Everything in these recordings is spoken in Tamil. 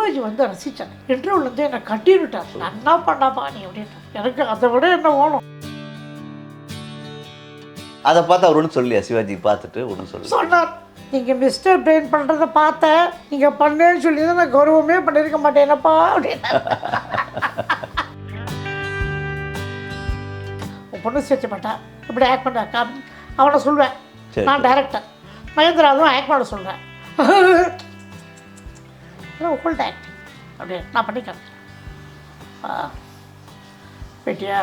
சிவாஜி வந்து ரசித்தார். இன்டர்வியூலேருந்து என்னை கட்டிவிட்டார். நன்னா பண்ணாப்பா நீ அப்படின்னு. எனக்கு அதை விட என்ன வேணும். அதை பார்த்து அவர் ஒன்றும் சொல்லலையா? சிவாஜி பார்த்துட்டு ஒன்றும் சொல்லி சொன்னார், நீங்கள் மிஸ்டர் பிரெயின் பண்ணுறதை பார்த்தேன், நீங்கள் பண்ணேன்னு சொல்லி தான் நான் கௌரவமே பண்ணியிருக்க மாட்டேனப்பா அப்படின்னு. பொண்ணு சேர்த்து மாட்டேன் இப்படி ஆக்ட் பண்ண அவனை சொல்வேன். நான் டைரக்டர் மகேந்திராவும் ஆக்ட் பண்ண சொல்கிறேன். ஹோல்ட் ஆக்ட் அப்படியே நான் பண்ணிக்கிறேன். பேட்டியா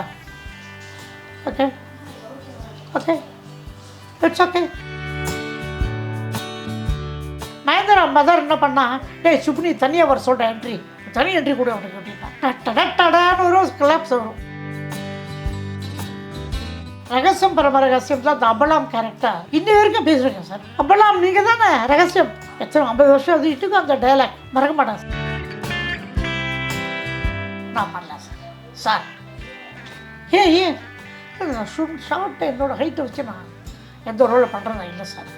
okay okay it's okay. Mahendra mother என்ன பண்ணா, டேய் சுப்னி தனியாக வர சொல்கிறேன் என்ட்ரி, தனி என்ட்ரி கூட அவனுக்கு அப்படின்னா ஒரு கிளாப்ஸ் வரும். ரகசியம் பரம ரகசியம் தான் அந்த அபலாம் கேரக்டர் இன்னி வரைக்கும் பேசுகிறேங்க சார். அபலாம் நீங்கள் தானே ரகசியம், எத்தனை 50 வருஷம் அது இட்டுக்கும் அந்த டைலாக் மறக்க மாட்டேன் சார். நான் பண்ணல சார். சார் ஏன் ஷார்ட்டை என்னோட ஹைட்டை வச்சு நான் எந்த ரோலை பண்ணுறேன் இல்லை சார்.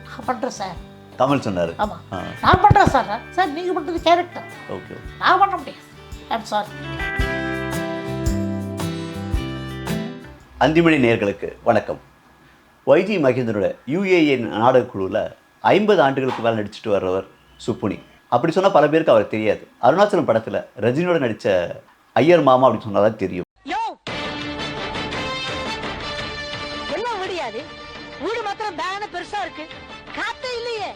நான் பண்ணுறேன் சார். கமல் சொன்னார். ஆமாம் நான் பண்ணுறேன் சார். சார் நீங்கள் பண்ணுறது கேரக்டர், ஓகே நான் பண்ண முடியாது. I'm sorry. அந்திமணி நேயர்களுக்கு வணக்கம். வைஜி மகேந்திரனோட UAN நாடக குழுவில் 50 ஆண்டுகளுக்கு மேலே நடிச்சுட்டு வர்றவர் சுப்புனி. அப்படி சொன்னால் பல பேருக்கு அவர் தெரியாது. அருணாச்சலம் படத்தில் ரஜினியோட நடித்த ஐயர் மாமா அப்படின்னு சொன்னால் தான் தெரியும். என்ன முடியாது, வீடு மாத்திரம் பேன பெருசா இருக்கு, காத்தே இல்லையே,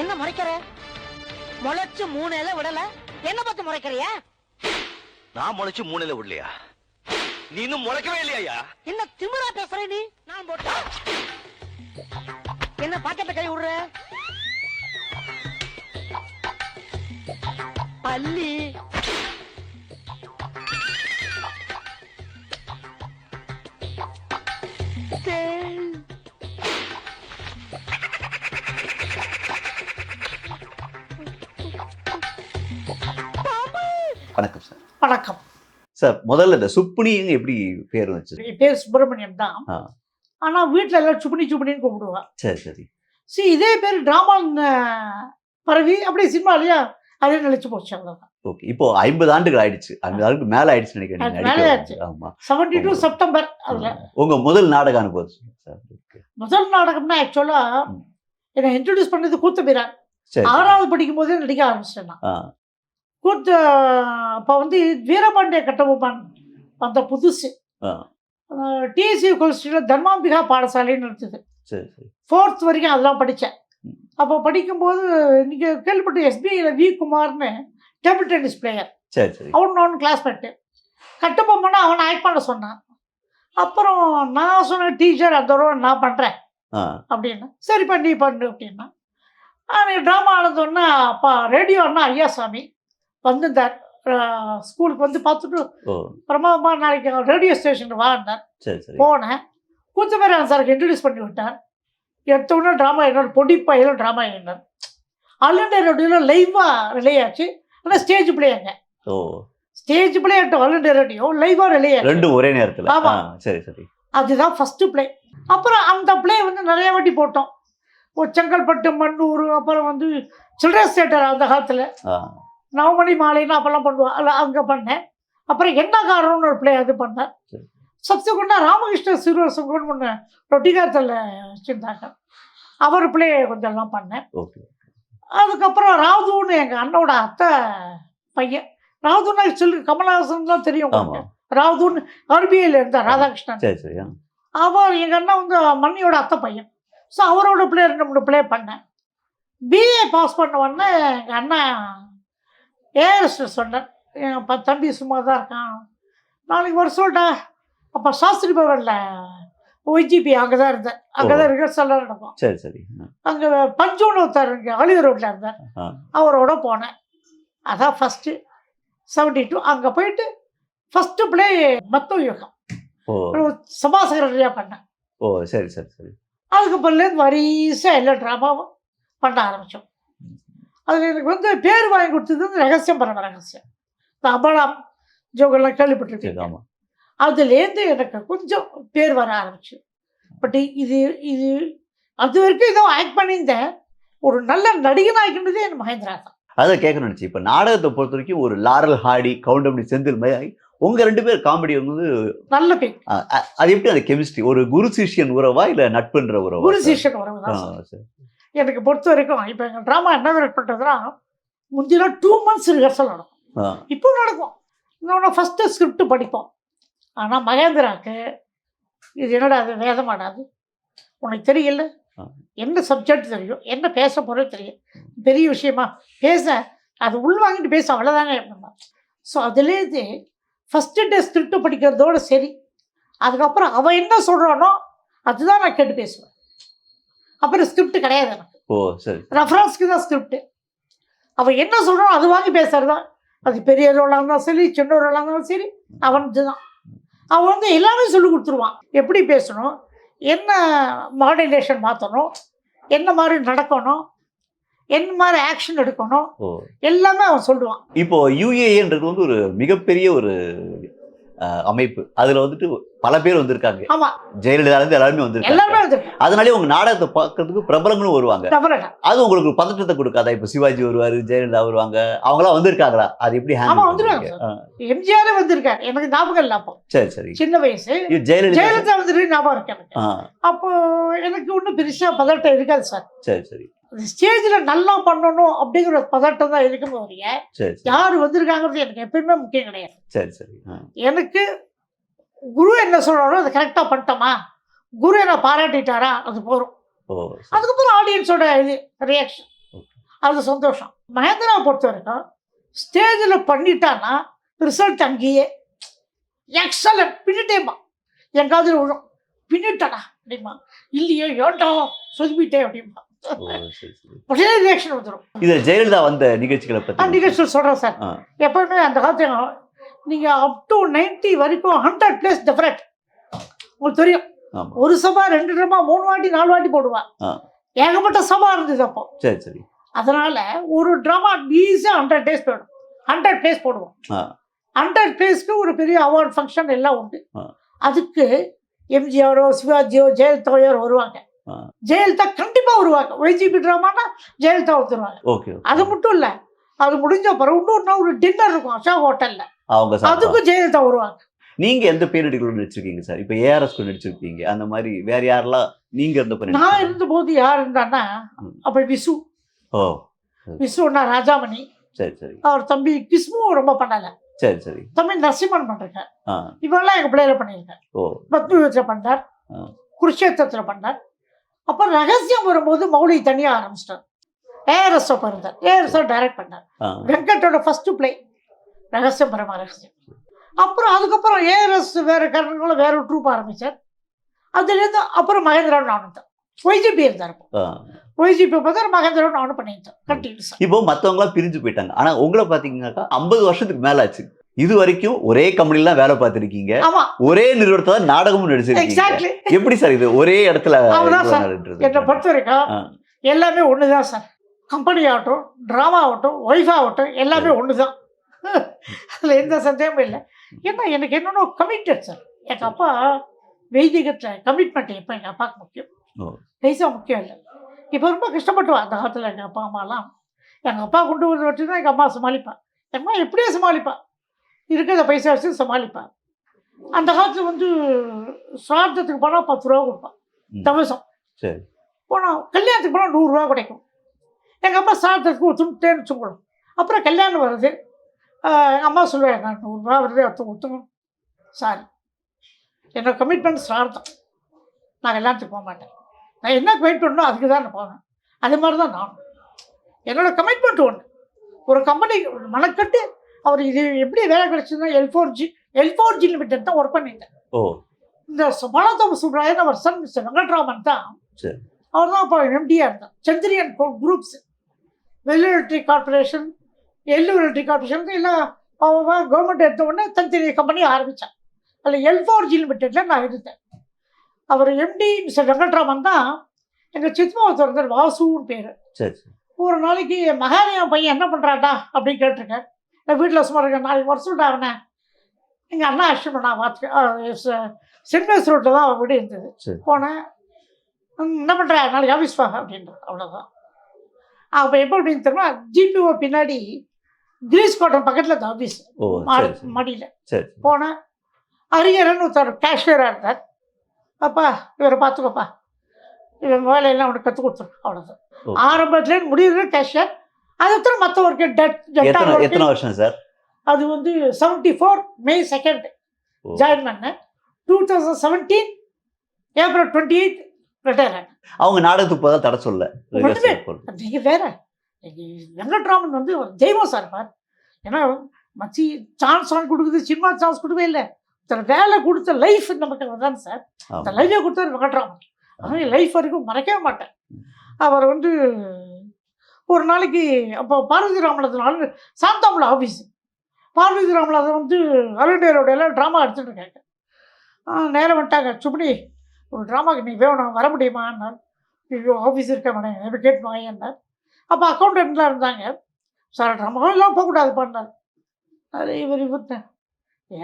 என்ன முறைக்கிற? முளைச்சு 3 இலை விடல, என்ன பார்த்து முறைக்கிறியா? நான் முளைச்சு 3 இலை விடலையா? நீ இன்னும் முளைக்கவே இல்லையா? என்ன திமிரா பேசுற நீ? நான் போட்டா என்ன பாக்கெட்ட கை விடுற? பள்ளி வணக்கம் சார். வணக்கம் சார். முதல்ல இந்த சுப்புனின்னு எப்படி பேர் வந்துச்சு? பேர் சுப்பிரமணியம் தான். ஆனால் வீட்டில் எல்லாம் சுப்புனி சுப்புனின்னு கூப்பிடுவா. சரி சரி. இதே பேர் ட்ராமா பரவி அப்படியே சினிமா இல்லையா அதே நினைச்சு போச்சு. அவ்வளோதான். ஓகே. இப்போ 50 ஆண்டுகள் ஆயிடுச்சு. 50 ஆண்டுக்கு மேலே ஆயிடுச்சு நினைக்கிறேன். ஆமாம் 72 செப்டம்பர். அதில் உங்கள் முதல் நாடக அனுபவம் சார்? முதல் நாடகம்னா ஆக்சுவலாக என்னை இன்ட்ரடியூஸ் பண்ணது கூத்தபிரான். சரி. 6வது படிக்கும் போதே நடிக்க ஆரம்பிச்சிட்டேன் நான். கூத்து அப்போ வந்து வீரபாண்டிய கட்டபொம்மன் அந்த புதுசு TSU கோல்ஸ்டில் தர்மாம்பிகா பாடசாலைன்னு இருந்தது. சரி சரி. 4th வரைக்கும் அதெல்லாம் படித்தேன். அப்போ படிக்கும்போது நீங்கள் கேள்விப்பட்ட SBIயில் V குமார்னு டேபிள் டென்னிஸ் பிளேயர். சரி சரி. அவன் கிளாஸ்மேட்டு. கட்டபொம்மனை அவனை ஆக்ட் பண்ண சொன்னான். அப்புறம் நான் சொன்ன டீச்சர் அந்த ரோல் நான் பண்ணுறேன் அப்படின்னு. சரிப்பா நீ பண்ணு அப்படின்னா. அவன் ட்ராமா ஆனதுன்னா அப்பா ரேடியோ அண்ணா ஐயாசாமி வந்திருந்தார். ஸ்கூலுக்கு வந்து பார்த்துட்டு பிரமாதமாக நாளைக்கு ரேடியோ ஸ்டேஷனுக்கு வாழ்ந்தார். போனேன். கூத்தபிரான் சாருக்கு இன்ட்ரடியூஸ் பண்ணி விட்டார். எடுத்தோடனே ட்ராமா என்னோட பொடி பையிலும் ட்ராமா என்னர் ஆல் இண்டியா ரேடியோவில் லைவாக ரிலே ஆச்சு. ஆனால் ஸ்டேஜ் பிளேங்க. Stage play all India radio லைவாக ரிலே ஆச்சு. ரெண்டும் ஒரே நேரத்தில். ஆமாம். சரி சரி. அதுதான் ஃபஸ்ட்டு பிளே. அப்புறம் அந்த பிளே வந்து நிறைய வாட்டி போட்டோம். செங்கல்பட்டு, மண்ணூர், அப்புறம் வந்து சில்ட்ரன்ஸ் தியேட்டர் அந்த காலத்தில் நவமணி மாலைன்னு அப்போல்லாம் பண்ணுவோம். அதில் அங்கே பண்ணேன். அப்புறம் என்ன காரணம்னு ஒரு பிளே அது பண்ணேன். சப்சிக்வெண்ட்டாக ராமகிருஷ்ண சிறுவர் சங்கம்னு ஒன்று ரொட்டிகாரத்தில் வச்சுருந்தாங்க. அவர் பிளே கொஞ்சம் எல்லாம் பண்ணேன். அதுக்கப்புறம் ராதுன்னு எங்கள் அண்ணோட அத்தை பையன். ராதுன்னா சொல்லி கமலஹாசன் தான் தெரியும். ராதுன்னு RBIயில் இருந்தார் ராதாகிருஷ்ணன். அவர் எங்கள் அண்ணன் வந்து மண்ணியோட அத்தை பையன். அவரோட பிளே 2-3 பிளே பண்ணேன். BA பாஸ் பண்ண உடனே எங்கள் அண்ணன் ஏஆர்எஸ்டர் சொன்னார், என் தம்பி சும்மா தான் இருக்கான், நாளைக்கு வர சொல்லிட்டா. அப்போ சாஸ்திரி பவனில் OGP அங்கே தான் இருந்தேன். அங்கே தான் ரிஹர்சல்லாம் நடக்கும். சரி சரி. அங்கே பஞ்சுன்னு ஒருத்தர் இங்கே ஆலிவர் ரோட்டில் இருந்தார். அவரோட போனேன். அதான் ஃபஸ்ட்டு 72. அங்கே போயிட்டு ஃபஸ்ட்டு பிளே மத்தோ யுகம் சபா செக்ரட்டரியாக பண்ணேன். சரி சரி சரி. அதுக்கப்புறம்லேருந்து வரிசையாக எல்லா ட்ராமாவும் பண்ண ஆரம்பித்தோம். அதில் எனக்கு வந்து பேர் வாங்கி கொடுத்தது வந்து ரகசியம் பரம ரகசியம். இந்த அபலாம் ஜோகெல்லாம் கேள்விப்பட்டிருக்கேன். அதுலேருந்து எனக்கு கொஞ்சம் பேர் வர ஆரம்பிச்சு. பட் இது அது வரைக்கும் ஏதோ ஆக்ட் பண்ணியிருந்தேன். ஒரு நல்ல நடிகனாகின்றதே என் மகேந்திரா தான். அதை கேட்கணும்னு நினச்சி. இப்போ நாடகத்தை பொறுத்த வரைக்கும் ஒரு லாரல் ஹாடி, கவுண்டமணி செந்தில் மாதிரி உங்கள் 2 பேர் காமெடி வந்து நல்ல பேர். அது எப்படி அந்த கெமிஸ்ட்ரி? ஒரு குரு சிஷ்யன் உறவா இல்லை நட்புன்ற உறவா? குரு சிஷ்யன் உறவு தான் சார். சரி. எனக்கு பொறுத்த வரைக்கும் இப்போ எங்கள் ட்ராமா என்ன பண்ணுறதுனா முந்திலாம் 2 months ரிஹர்சல் நடக்கும். இப்போ நடக்கும். இன்னொன்று ஃபஸ்ட்டு ஸ்கிரிப்ட் படிப்போம். ஆனால் மகேந்திராவுக்கு இது என்னடா அது வேதமாடாது, உனக்கு தெரியல என்ன சப்ஜெக்ட் தெரியும், என்ன பேச போகிறது தெரியும், பெரிய விஷயமா பேச அது உள்வாங்கிட்டு பேச அவ்வளோதாங்க. ஸோ அதுலேருந்து ஃபஸ்ட்டு டே ஸ்கிரிப்ட் படிக்கிறதோடு சரி, அதுக்கப்புறம் அவன் என்ன சொல்கிறானோ அதுதான் நான் கேட்டு பேசுவேன். அப்புறம் ஸ்கிரிப்ட் கிடையாது எனக்கு. ஓ சரி. ரெஃபரன்ஸ்க்கு தான் ஸ்கிரிப்ட். அவன் என்ன சொல்கிறானோ அது வாங்கி பேசுறது தான். அது பெரிய ரோலாக இருந்தாலும் சரி, சின்ன ரோலாக இருந்தாலும் சரி, அவன் இதுதான். அவன் வந்து எல்லாமே சொல்லி கொடுத்துருவான். எப்படி பேசணும், என்ன மாடுலேஷன் மாற்றணும், என்ன மாதிரி நடக்கணும், என்ன மாதிரி ஆக்ஷன் எடுக்கணும், எல்லாமே அவன் சொல்லுவான். இப்போ யுஏஏன்றது வந்து ஒரு மிகப்பெரிய ஒரு அமைப்பு. அதுல வந்துட்டு பல பேர் வந்திருக்காங்க. ஆமா, ஜெயலலிதாலேருந்து எல்லாருமே வந்திருக்காங்க. எல்லாருமே வந்திருக்காங்க. அதனாலே உங்க நாடகத்தை பார்க்கறதுக்கு பிரபலங்களும் வருவாங்க. அது உங்களுக்கு பதற்றத்தை கொடுக்காதா? இப்போ சிவாஜி வருவாரு, ஜெயலலிதா வருவாங்க, அவங்களாம் வந்திருக்காங்களா? அது எப்படி ஆமா வந்துருக்காங்க. எம்ஜிஆரே வந்திருக்காரு, எனக்கு ஞாபகம் இல்லை. அப்போ சரி சரி சின்ன வயசு ஜெயலலிதா வந்துட்டு ஞாபகம் இருக்கு எனக்கு. அப்போ எனக்கு ஒன்றும் பெருசா பதட்டம் இருக்காது சார். சரி சரி. ஸ்டேஜில் நல்லா பண்ணணும் அப்படிங்கிற பதட்டம் தான் இருக்கும் போறிய, யார் வந்திருக்காங்கிறது எனக்கு எப்பயுமே முக்கியம் கிடையாது. சரி சரி. எனக்கு குரு என்ன சொல்றாரோ அதை கரெக்டாக பண்ணிட்டோமா, குரு என்ன பாராட்டிட்டாரா, அது போகிறோம். அதுக்கப்புறம் ஆடியன்ஸோட இது ரியாக்ஷன், அது சந்தோஷம். மகேந்திராவை பொறுத்த வரைக்கும் ஸ்டேஜில் பண்ணிட்டான்னா ரிசல்ட் அங்கேயே எக்ஸலன்ட் பின்னிட்டேம்மா, எங்காவது விழும் பின்னிட்டடா அப்படிமா, இல்லையோ ஏண்டா சொல்லிட்டேன் அப்படிமா, உடனே ரியாக்ஷன் வந்துடும். இது ஜெயலலிதா வந்த நிகழ்ச்சிகளை பற்றி நிகழ்ச்சி சொல்கிறேன் சார். எப்பவுமே அந்த காலத்துல நீங்கள் அப் டு 90 வரைக்கும் 100 பிளேஸ் டிஃபரெண்ட் உங்களுக்கு தெரியும். ஒரு சபா 2 ட்ராமா 3 வாட்டி 4 வாட்டி போடுவா, ஏகப்பட்ட சபா இருந்தது அப்போ. சரி சரி. அதனால ஒரு ட்ராமா ஈஸியாக 100 டேஸ் போயிடும். 100 பிளேஸ் போடுவோம். 100 பிளேஸ்க்கு ஒரு பெரிய அவார்ட் ஃபங்க்ஷன் எல்லாம் உண்டு. அதுக்கு எம்ஜிஆரோ சிவாஜியோ ஜெயலலிதாவோ வருவாங்க. ஜெயலலிதா கண்டிப்பா வருவாங்க. ஒய்ஜிபி ட்ராமானா ஜெயலலிதா வந்துருவாங்க. அது மட்டும் இல்ல, அது முடிஞ்ச பிறகு இன்னொரு ஒரு டின்னர் இருக்கும் அசோக் ஹோட்டல்ல, அதுக்கும் ஜெயலலிதா வருவாங்க. நீங்க எந்த பேரிடிகளும் நடிச்சிருக்கீங்க சார்? இப்ப ஏஆர்எஸ் நடிச்சிருப்பீங்க, அந்த மாதிரி வேற யாரெல்லாம் நீங்க இருந்த? நான் இருந்த போது யார் இருந்தான்னா அப்ப விசு. விசுன்னா ராஜாமணி. சரி சரி. அவர் தம்பி கிஸ்மு ரொம்ப பண்ணல. சரி சரி. தம்பி நரசிம்மன் பண்றேன். இவெல்லாம் எங்க பிள்ளையில பண்ணியிருக்கேன். பத்ம பண்ணார், குருஷேத்திரத்தில் பண்ணார். அப்புறம் ரகசியம் வரும்போது மௌலி தனியாக ஆரம்பிச்சிட்டார். ஏஆர்எஸ் இருந்தார், ஏஆர்எஸ் டைரக்ட் பண்ணார். வெங்கட்டோட ஃபர்ஸ்ட் பிளே ரகசியம் பரமா ரகசியம். அப்புறம் அதுக்கப்புறம் ஏஆர்எஸ் வேற காரணங்களும் வேற ஒரு ட்ரூப் ஆரம்பித்தார். அதுலேருந்து அப்புறம் மகேந்திராவும் நானும் தான். ஒய்ஜிபி இருந்தார். ஒய்ஜிபி பார்த்தா மகேந்திராவும் நானும் பண்ணியிருந்தேன் கண்டினியூஸாக. இப்போ மற்றவங்களாம் பிரிஞ்சு போயிட்டாங்க. ஆனால் உங்களை பார்த்தீங்கன்னாக்கா 50 வருஷத்துக்கு மேலே ஆச்சு. இது வரைக்கும் ஒரே கம்பெனில வேலை பார்த்திருக்கீங்க, ஒரே நிறுவனத்துல நாடகமும் நடிச்சிருக்கீங்க. எப்படி சார் இது ஒரே இடத்துல? என்னை பொறுத்த வரைக்கும் எல்லாமே ஒண்ணுதான் சார். கம்பெனி ஆகட்டும், டிராமா ஆகட்டும், ஒய்ஃப் ஆகட்டும், எல்லாமே ஒண்ணுதான். அதுல எந்த சந்தேகமும் இல்லை. ஏன்னா எனக்கு என்னன்னா கமிட்டட் சார். எங்க அப்பா வைதிகத்துல கமிட்மெண்ட் எப்போ எங்க அப்பாவுக்கு முக்கியம், பைசா முக்கியம் இல்லை. இப்போ ரொம்ப கஷ்டப்பட்டுவா அந்த காலத்துல எங்க அப்பா அம்மாலாம். எங்க அப்பா கொண்டு வந்து வச்சு தான் எங்க அம்மா சமாளிப்பா. எங்க அம்மா எப்படியே சமாளிப்பா, இருக்கிறத பைசா வச்சு சமாளிப்பான். அந்த காலத்தில் வந்து சார்த்தத்துக்கு போனால் 10 ரூபா கொடுப்பான் தவசம். சரி. போனால் கல்யாணத்துக்கு போனால் 100 ரூபா கிடைக்கும். எங்கள் அம்மா சார்த்தத்துக்கு ஒத்துட்டேன்னு வச்சுக்கணும். அப்புறம் கல்யாணம் வருது, எங்கள் அம்மா சொல்லுவேன், நான் 100 ரூபா வருது ஒத்துக்கணும் சாரி, என்னோட கமிட்மெண்ட் சார்த்தம், நான் கல்யாணத்துக்கு போக மாட்டேன். நான் என்ன கமிட் பண்ணணும் அதுக்கு தான் நான் போவேன். அதே மாதிரி தான் நான், என்னோடய கமிட்மெண்ட் ஒன்று. ஒரு கம்பெனி மனக்கட்டு அவர் இது எப்படி வேலை கிடைச்சதுன்னா L4G லிமிடெட் தான் ஒர்க் பண்ணியிருந்தேன். இந்த பாலாதோம சுப்ராயன் அவர் சன் மிஸ்டர் வெங்கட்ராமன் தான், அவர் தான் அப்போ எம்டியாக இருந்தார். சந்திரியன் groups, well electric corporation, electric corporation எல்லாம் கவர்மெண்ட் எடுத்த உடனே தனித்தனி கம்பெனி ஆரம்பித்தான். அதில் L4G லிமிடெட்டில் நான் இருந்தேன். அவர் எம்டி மிஸ்டர் வெங்கட்ராமன் தான் எங்கள் சித்மாவத்தை இருந்தார், வாசுன்னு பேர். ஒரு நாளைக்கு மகானியா பையன் என்ன பண்ணுறாட்டா அப்படின்னு கேட்டிருக்கேன். நான் வீட்டில் சும்மா இருக்கேன், 4 வருஷம் அவனை எங்கள் அண்ணா அஷ்டமன் நான் பார்த்துக்கேன். சென்ட் ரோட்டில் தான் அவன் வீடு இருந்தது. போனேன், என்ன பண்ணுற நாளைக்கு ஆஃபீஸ் வாங்க அப்படின்றது, அவ்வளோதான். அப்போ எப்போ அப்படின்னு தெரியுமா, ஜிபிஓ பின்னாடி கிரீஸ் கோட்டம் பக்கத்தில் அந்த ஆஃபீஸ் ஓ சரி சரி மாடியில் சரி போனேன். ஹரிஹரன் ஒருத்தர் கேஷியராக இருந்தார். அப்பா இவரை பார்த்துக்கோப்பா, இவன் வேலையெல்லாம் அவனுக்கு கற்றுக் கொடுத்துரு, அவ்வளோதான். ஓ. ஆரம்பத்துலேருந்து முடியுது கேஷியர். அது மற்ற ஒர்க்கு எத்தனை வருஷம் சார்? அது வந்து 74 May 2 ஓ. ஜாயின் பண்ணேன். 2017 April 28 ரிட்டையர் ஆனேன். அவங்க நாடகத்துக்கு போதா தடை சொல்ல ஒண்ணுமே. நீங்கள் வேற வெங்கட்ராமன் வந்து ஒரு தெய்வம் சார் பார். ஏன்னா மச்சி சான்ஸ் கொடுக்குது, சினிமா சான்ஸ் கொடுக்கவே இல்லை. இத்தனை வேலை கொடுத்த லைஃப் நமக்கு தான் சார். இந்த லைஃபே கொடுத்தாரு வெங்கட்ராமன். ஆனால் லைஃப் வரைக்கும் மறக்கவே மாட்டேன். அவர் வந்து ஒரு நாளைக்கு அப்போ பார்வதி ராமநாதன் சாந்தாமலை ஆஃபீஸ். பார்வதி ராமநாதன் வந்து அருண்டேரோடையெல்லாம் ட்ராமா எடுத்துகிட்டு இருக்காங்க. நேரம் வந்துட்டாங்க, சுப்னி ஒரு ட்ராமாக்கு நீ வேணும் வர முடியுமான்னார். ஐயோ ஆஃபீஸ் இருக்க மாட்டேன், எப்போ கேட்டு வாங்கினார். அப்போ அக்கௌண்டன்ட்லாம் இருந்தாங்க. சார் ட்ராமாவெல்லாம் போகக்கூடாது பண்ணார். அது இவர்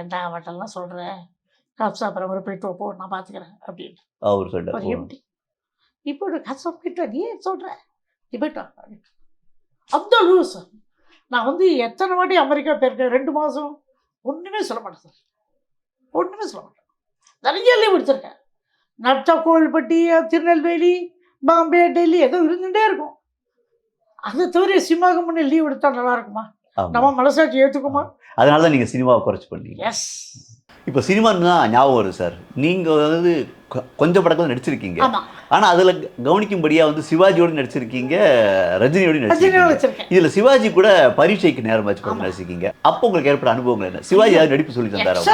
ஏன்டா அவட்டெல்லாம் சொல்கிறேன், காசு அப்புறம் ஒரு போயிட்டு போ, நான் பார்த்துக்கிறேன் அப்படின்னு அவர் சொல்ல அவர் எப்படி இப்போ காசு போயிட்டு நீ ஏன் சொல்கிற, நீ போயிட்டு வா அப்படின்னு. அந்த லூஸ். நான் வந்து எத்தனை வாட்டி அமெரிக்கா போயிருக்கேன், 2 மாதம் ஒன்றுமே சொல்ல மாட்டேன் சார், ஒன்றுமே சொல்ல மாட்டேன். நிறைய லீவ் எடுத்திருக்கேன். நட்டா, கோவில்பட்டி, திருநெல்வேலி, பாம்பே, டெல்லி ஏதோ இருந்துகிட்டே இருக்கும். அதை தவிர சினிமாவுக்கு லீவ் எடுத்தால் நல்லா இருக்குமா? நம்ம மனசாட்சி ஏற்றுக்குமா? அதனால தான் நீங்கள் சினிமாவை குறைச்சி பண்ணீங்க. எஸ். இப்போ சினிமான்னு தான் ஞாபகம் வரும் சார். நீங்கள் வந்து கொஞ்சம் படங்கள் நடிச்சிருக்கீங்க. ஆமாம். ஆனால் அதில் கவனிக்கும்படியாக வந்து சிவாஜியோடு நடிச்சிருக்கீங்க, ரஜினியோடு நடிச்சிருக்கீங்க. வச்சிருக்கேன். இதில் சிவாஜி கூட பரீட்சைக்கு நேரம் வச்சு படம் நடிச்சிருக்கீங்க. அப்போ உங்களுக்கு ஏற்பட்ட அனுபவங்கள் என்ன? சிவாஜி யாரும் நடிப்பு சொல்லி தந்தாரா?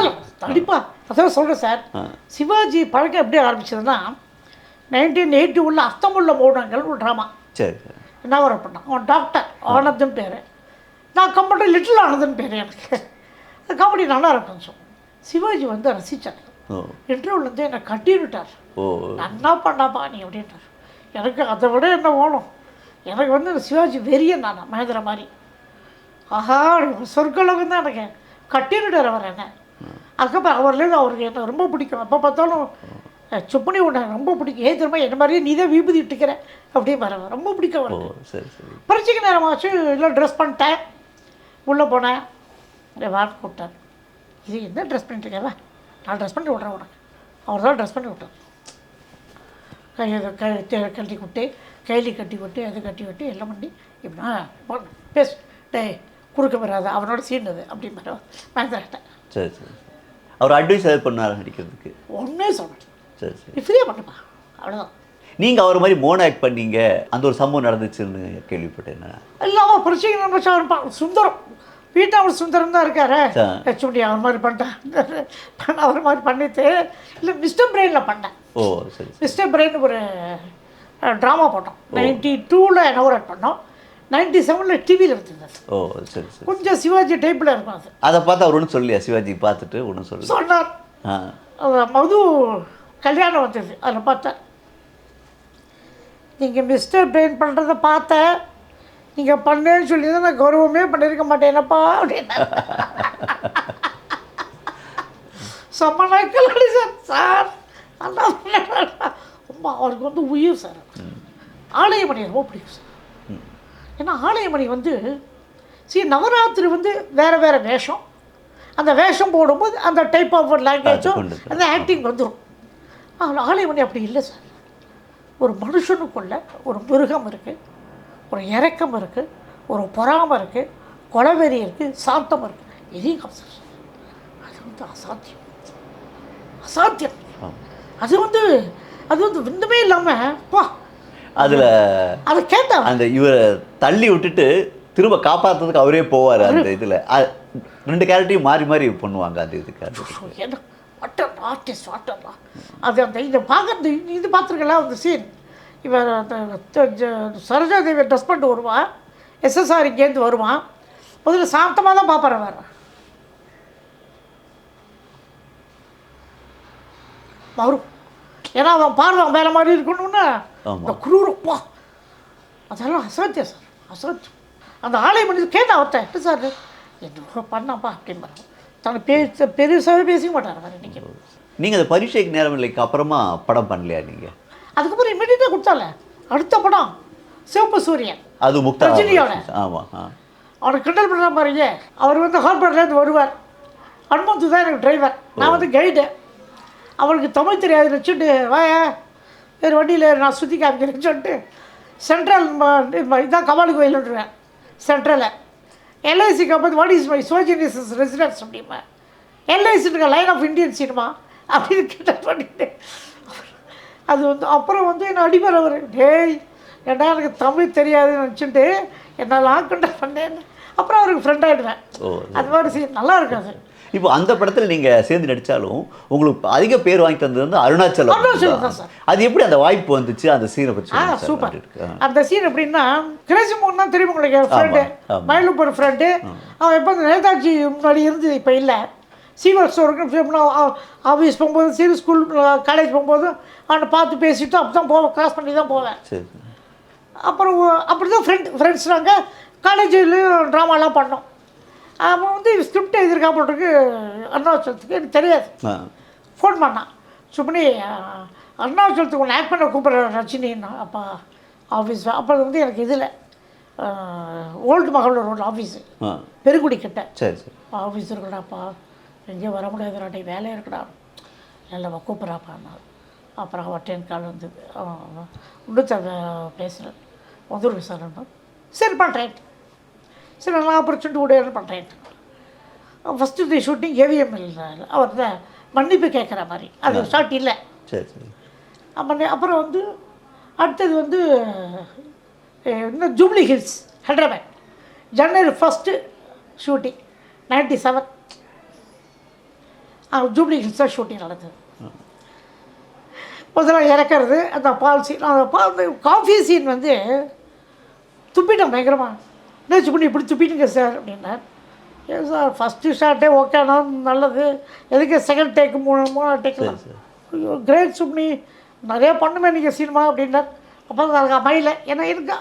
நடிப்பா அதான் சொல்கிறேன் சார். சிவாஜி பழக்கம் எப்படி ஆரம்பிச்சதுன்னா 1981 அர்த்தமுள்ள மௌனங்கள் ஒரு ட்ராமா. சரி சார். என்ன வர பண்ணான், அவன் டாக்டர் ஆனந்தன் பேர், நான் கம்ப்யூட்டர் லிட்டில் ஆனந்தன் பேர். எனக்கு காமெடி நல்லா இருக்கும். ஸோ சிவாஜி வந்து ரசித்தார். இன்டர்வியூலேருந்து என்னை கட்டி விட்டார். நல்லா பண்ணாப்பா நீ அப்படின்ட்டார். எனக்கு அதை விட என்ன வேணும், எனக்கு வந்து சிவாஜி வெறியன் நான் மகேந்திர மாதிரி. ஆஹா சொற்களவுக்கு தான் எனக்கு கட்டிவிட்டார் அவர் என்ன. அதுக்கப்புறம் அவர்லேருந்து அவருக்கு என்ன ரொம்ப பிடிக்கும். அப்போ பார்த்தாலும் சுப்பனி உன்னை ரொம்ப பிடிக்கும், ஏன் திரும்ப என்ன மாதிரியே நீ தான் விபூதி இட்டுக்கிற அப்படியே பாருங்க, ரொம்ப பிடிக்கும் அவருக்கு. சரி சரி. பரீட்சைக்கு நேரமாச்சு, இல்லை ட்ரெஸ் பண்ணிட்டேன், உள்ளே போனேன், வார்த்தை கூப்பிட்டார். இது என்ன ட்ரெஸ் பண்ணிட்டுருக்கேவா, நான் ட்ரெஸ் பண்ணி விட்றேன் உனக்கு. அவர் தான் ட்ரெஸ் பண்ணி விட்டார். கட்டி விட்டு கைலி கட்டி விட்டு அதை கட்டி விட்டு எல்லாம் பண்ணி இப்படின்னா போடணும் பேசு டே குறுக்க வராது, அவனோட சீனது அப்படின்னு வர மறந்துட்டேன். சரி சரி. அவர் அட்வைஸ் எதாவது பண்ணார் நடிக்கிறதுக்கு? ஒன்றே சொன்னேன், சரி சரி ஃப்ரீயாக பண்ணுப்பா அவ்வளோதான். நீங்கள் அவர் மாதிரி மோனோ ஆக்ட் பண்ணீங்க, அந்த ஒரு சம்பவம் நடந்துச்சுன்னு கேள்விப்பட்டேன். இல்லை அவன் பரிச்சைக்கு நினச்சா இருப்பான் சுந்தரம், வீட்டை அவர் சுந்தரம் தான் இருக்காரு. ஹெச்ஓடி அவர் மாதிரி பண்ணிட்டேன், அவர் மாதிரி பண்ணிட்டு இல்லை மிஸ்டர் பிரெயினில் பண்ணேன். ஓ சரி. மிஸ்டர் பிரெயின் ஒரு ட்ராமா போட்டோம். 92 இனாகரேட் பண்ணோம். 97 டிவியில் இருந்தது. ஓ சரி சரி. கொஞ்சம் சிவாஜி டைப்பில் இருக்கும் அது. அதை பார்த்து அவர் ஒன்றும் சொல்லியா? சிவாஜி பார்த்துட்டு ஒன்றும் சொல்லி சொன்னார். மது கல்யாணம் வந்தது, அதில் பார்த்தேன், நீங்கள் மிஸ்டர் பிரெயின் பண்ணுறதை பார்த்தேன், நீங்கள் பண்ணேன்னு சொல்லி தான் நான் கௌரவமே பண்ணியிருக்க மாட்டேனப்பா அப்படின்னா. செம்ம நாட்கள் சார் சார் நல்லா ரொம்ப அவருக்கு வந்து உயிர் சார். ஆலயமணி ரொம்ப பிடிக்கும் சார். ஏன்னா ஆலயமணி வந்து நவராத்திரி வந்து வேறு வேறு வேஷம், அந்த வேஷம் போடும்போது அந்த டைப் ஆஃப் லாங்குவேஜும் அந்த ஆக்டிங் வந்துடும். ஆலயமணி அப்படி இல்லை சார். ஒரு மனுஷனுக்குள்ள ஒரு மிருகம் இருக்குது, ஒரு இறக்கம் இருக்குது, ஒரு பொறாமை இருக்குது, கொலவெறி இருக்குது, சாந்தம் இருக்குது, எதையும் காமிச்சார். அது வந்து அசாத்தியம், அசாத்தியம். அது வந்து விந்தமே இல்லாமல் பா அதில் அதை கேட்டான். அந்த இவரை தள்ளி விட்டுட்டு திரும்ப காப்பாற்றுறதுக்கு அவரே போவார். அந்த இதில் 2 கேரக்டரையும் மாறி மாறி பண்ணுவாங்க. அது இதுக்கு என்ன வாட்டர் ஆர்டிஸ்ட் வாட்டர்லாம் அது அந்த இதை பார்க்குறது இது பார்த்துருக்கலாம். அந்த சீன் இவர் சரோஜாதேவி ட்ரெஸ் பண்ணிட்டு வருவான், எஸ்எஸ்ஆர் இங்கேருந்து வருவான், முதல்ல சாந்தமாக தான் பார்ப்பார் வேறு வரும். ஏன்னா அவன் பார்வான் வேறு மாதிரி இருக்கணும்னா அந்த குரூரப்பா அதெல்லாம் அசாத்தியம் சார், அசாத்தியம். அந்த ஆலயமணி கேட்டால் அவர்கிட்ட எப்படி சார் என்ன பண்ணாப்பா அப்படின்னு தன்னை பெருசாகவே பேசிக்க மாட்டார் வேறு. இன்றைக்கி நீங்கள் அந்த பரீட்சைக்கு நேரம் இல்லைக்கு அப்புறமா படம் பண்ணலையா நீங்கள்? அதுக்கப்புறம் இமீடியட்டாக கொடுத்தால அடுத்த படம் சிவப்பு சூரியன் அது முக்தா ரஜினியோட. ஆமாம். அவரை கிண்டல் பண்ணுற மாதிரியே அவர் வந்து ஹார்பர்லேருந்து வருவார். ஹனுமந்து தான் எனக்கு டிரைவர், நான் வந்து கைடு. அவருக்கு தமிழ் தெரியாது வச்சுட்டு வாயா வேறு வண்டியில் நான் சுற்றி காமிக்கிறேன்னு சொல்லிட்டு சென்ட்ரல் இதான் கபாலி கோயிலுன்றேன் சென்ட்ரலில் எல்ஐசிக்கு அப்போ வாட் இஸ் மை சோஜினியஸ் ரெசிடென்ஸ் அப்படிமா எல்ஐசிட்டு லைன் ஆஃப் இந்தியன் சினிமா அப்படின்னு கிண்டல் பண்ணிட்டு அது வந்து அப்புறம் வந்து என்ன அடிப்பார் அவர். டேய் ஏன்னா எனக்கு தமிழ் தெரியாதுன்னு நினச்சிட்டு என்னால் கிண்டல் பண்ணேன். அப்புறம் அவருக்கு ஃப்ரெண்ட் ஆகிடுவேன். அது மாதிரி நல்லா இருக்காது. இப்போ அந்த படத்தில் நீங்கள் சேர்ந்து நடித்தாலும் உங்களுக்கு அதிக பேர் வாங்கி தந்தது வந்து அருணாச்சலம் தான் சார். அது எப்படி அந்த வாய்ப்பு வந்துச்சு, அந்த சீனை பற்றி? சூப்பர். அந்த சீன் எப்படின்னா கிரேசி மோகன் தான் தெரியும் உங்களுக்கு, ஃப்ரெண்டு மயிலூப்பர் ஃப்ரெண்டு. அவன் எப்போ அந்த நேதாஜி முன்னாடி இருந்து இப்போ இல்லை சீவர் ஸ்டோருக்கு ஆஃபீஸ் போகும்போது சரி ஸ்கூல் காலேஜ் போகும்போது அவனை பார்த்து பேசிவிட்டு அப்போ தான் போவேன், கிராஸ் பண்ணி தான் போவேன். அப்புறம் அப்படி தான் ஃப்ரெண்ட்ஸ் நாங்கள் காலேஜில் ட்ராமாலாம் பண்ணோம். அவன் வந்து ஸ்கிரிப்ட் எழுதியிருக்காப்பட்டுருக்கு அருணாச்சலத்துக்கு எனக்கு தெரியாது. ஃபோன் பண்ணான் சுப்னி அருணாச்சலத்துக்கு ஒன்று ஆக்ட் பண்ண கூப்பிட்ற ரஜினின்னா அப்பா ஆஃபீஸ். அப்போ வந்து எனக்கு இதில் ஓல்டு மகளூர் ரோடு ஆஃபீஸு பெருங்குடி கிட்ட ஆஃபீஸ் இருக்கடாப்பா, எங்கேயும் வர முடியாதுடாட்டி வேலை இருக்கடா, நல்லவா கூப்பிட்றாப்பான்னா. அப்புறம் அவன் 10 கால் வந்தது. இன்னும் பேசுகிறேன் வந்துருவேன் சார். சரி பண்ணுறேன், சரி நல்லா ஆப்பர்ச்சுனிட்டி உடையன்னு பண்ணுறேன். ஃபஸ்ட்டு தி ஷூட்டிங் ஏவிஎம்எல் அவர் தான் மன்னிப்பு கேட்குற மாதிரி அது ஷார்ட் இல்லை. அப்புறம் வந்து அடுத்தது வந்து இன்னும் ஜூப்ளி ஹில்ஸ் ஹைதராபாத் ஜனவரி 1 ஷூட்டிங் 97 ஜூப்ளி ஹில்ஸ் தான் ஷூட்டிங் நடந்தது. முதல்ல இறக்கிறது அந்த பால் சீன், அந்த காஃபி சீன் வந்து துப்பிட்டோம் பயங்கரமாக. என்ன பண்ணி இப்படி துப்பிட்டுங்க சார் அப்படின்னா, ஏன் சார் ஃபஸ்ட்டு ஷார்ட்டே ஓகேனா நல்லது, எதுக்கு செகண்ட் டேக்கு மூணாவது டேக்கலாம். ஐயோ கிரேட் சுப்னி நிறையா பண்ணுமே நீங்கள் சினிமா அப்படின்னா. அப்போ அதுக்கு அமையல, ஏன்னா எனக்கு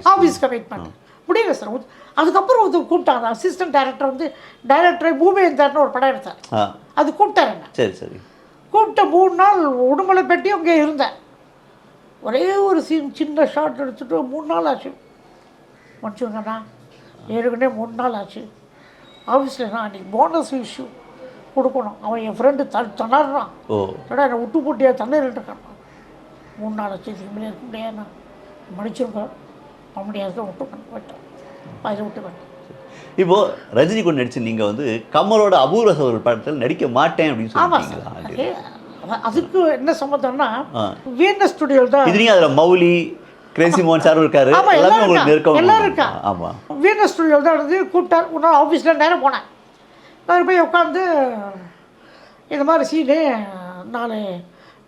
ஆஃபீஸ் கமிட் பண்ணேன் முடியல சார். அதுக்கப்புறம் வந்து கூப்பிட்டாங்க அசிஸ்டன்ட் டைரக்டர் வந்து டைரக்டரை பூமேந்தர்னு ஒரு படம் எடுத்தார். அது கூப்பிட்டார் என்ன. சரி கூப்பிட்ட 3 நாள் உடுமலை பெட்டி அங்கே இருந்தேன். ஒரே ஒரு சீன் சின்ன ஷார்ட் எடுத்துகிட்டு 3 நாள் ஆச்சு. மன்னிச்சுங்கண்ணா ஏற்கனவே 3 நாள் ஆச்சு. ஆஃபீஸில் நான் அன்றைக்கி போனஸ் இஷ்யூ கொடுக்கணும். அவன் என் ஃப்ரெண்டு தன்னாடுறான், ஏடா என்னை விட்டு போட்டியா தண்ணீர் இருக்கான். 3 நாள் ஆச்சு, இதுக்கு மேலே இருக்க முடியாதுண்ணா, மன்னிச்சுங்க பண்ண முடியாது விட்டு போயிட்டேன். அதில் விட்டு போயிட்டேன். இப்போது ரஜினி கூட நடிச்சு நீங்கள் வந்து கமலோட அபூர்வ சகோதரர் படத்தில் நடிக்க மாட்டேன் அப்படின்னு சொல்லுவீங்களா? அதுக்கு என்ன சம்மந்தம்னா வீனஸ் ஸ்டுடியோ தான். இது நீங்கள் அதில் மௌலி கிரேசி மோகன் சாரும் இருக்காரு, எல்லாமே உங்களுக்கு நெருக்கம். எல்லாரும் இருக்கா. ஆமாம், வீனஸ் ஸ்டுடியோ தான் இருந்து கூப்பிட்டார். ஒரு நாள் ஆஃபீஸில் நேரம் போனேன். நான் போய் உட்காந்து இந்த மாதிரி சீனு 4